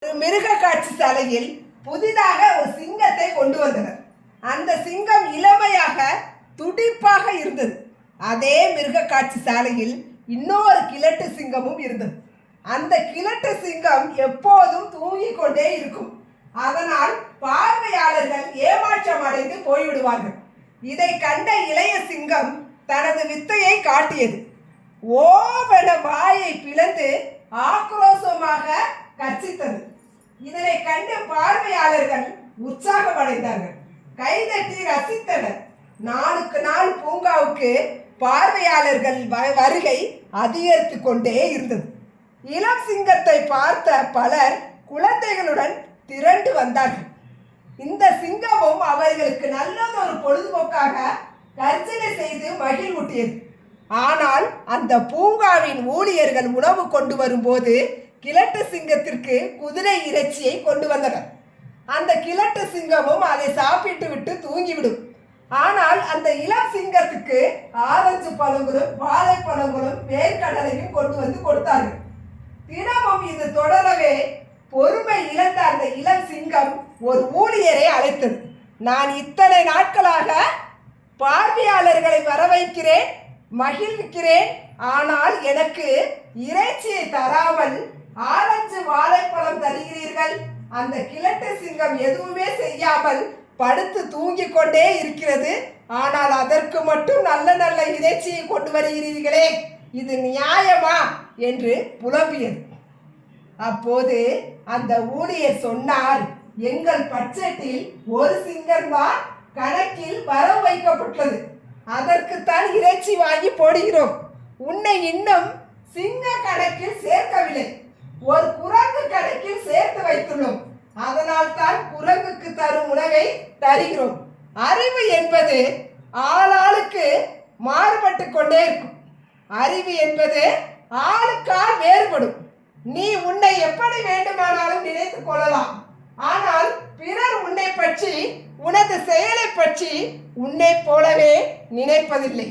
ஒரு மிருக காட்சி சாலையில் புதிதாக ஒரு சிங்கத்தை கொண்டு வந்தனர். அந்த சிங்கம் இளமையாக துடிப்பாக இருந்தது. அதே மிருக காட்சி சாலையில் இன்னொரு கிழட்டு சிங்கமும் இருந்தது. அந்த கிழட்டு சிங்கம் எப்போதும் தூங்கிக் கொண்டே இருக்கும். அதனால் பார்வையாளர்கள் ஏமாற்றம் அடைந்து போய்விடுவார்கள். இதை கண்ட இளைய சிங்கம் தனது வித்தையை காட்டியது. ஓவென வாயை பிளந்து ஆக்ரோஷமாக கர்ச்சித்தது. இதனை கண்டு பார்வையாளர்கள் உற்சாகமடைந்தார்கள், கைதட்டி ரசித்தனர். நாளுக்கு நாள் பூங்காவுக்கு பார்வையாளர்கள் வருகை அதிகரித்து கொண்டே இருந்தது. இளம் சிங்கத்தை பார்த்த பலர் குழந்தைகளுடன் திரண்டு வந்தார்கள். இந்த சிங்கமும் அவர்களுக்கு நல்லதொரு பொழுதுபோக்காக கர்ஜனை செய்து மகிழ்வூட்டியது. ஆனால் அந்த பூங்காவின் ஊழியர்கள் உணவு கொண்டு வரும்போது கிழட்டு சிங்கத்திற்கு குதிரை இறைச்சியை கொண்டு வந்தனர். அந்த கிழட்டு சிங்கமும் அதை சாப்பிட்டு விட்டு தூங்கிவிடும். ஆனால் அந்த இளம் சிங்கத்துக்கு ஆரஞ்சு பழங்களும் வாழைப்பழங்களும் வேர்க்கடலையும் கொண்டு வந்து கொடுத்தார்கள். தினமும் இது தொடரவே பொறுமை இழந்த அந்த இளம் சிங்கம் ஒரு ஊழியரை அழைத்தது. நான் இத்தனை நாட்களாக பார்வையாளர்களை வர வைக்கிறேன், மகிழ்விக்கிறேன், ஆனால் எனக்கு இறைச்சியை தராமல் ஆரஞ்சு வாழைப்பழம் தருகிறீர்கள். அந்த கிழட்டு சிங்கம் எதுவுமே செய்யாமல் படுத்து தூங்கிக் கொண்டே இருக்கிறது. ஆனால் அதற்கு மட்டும் நல்ல நல்ல இறைச்சியை கொண்டு வருகிறீர்களே, இது நியாயமா என்று புலம்பியது. அப்போது அந்த ஊழியர் சொன்னார், எங்கள் பட்ஜெட்டில் ஒரு சிங்கம் தான் கணக்கில் வரவு வைக்கப்பட்டது. அதற்குத்தான் இறைச்சி வாங்கி போடுகிறோம். உன்னை இன்னும் சிங்க கணக்கில் சேர்க்கவில்லை, ஒரு குரங்கு கணக்கில் சேர்த்து வைத்துள்ளோம். அதனால் தான் குரங்குக்கு தரும் உணவை தருகிறோம். அறிவு என்பது ஆளாளுக்கு மாறுபட்டு கொண்டே இருக்கும். அறிவு என்பது ஆளுக்கால் வேறுபடும். நீ உன்னை எப்படி வேண்டுமானாலும் நினைத்துக் கொள்ளலாம். ஆனால் பிறர் உன்னை பற்றி, உனது செயலை பற்றி உன்னை போலவே நினைப்பதில்லை.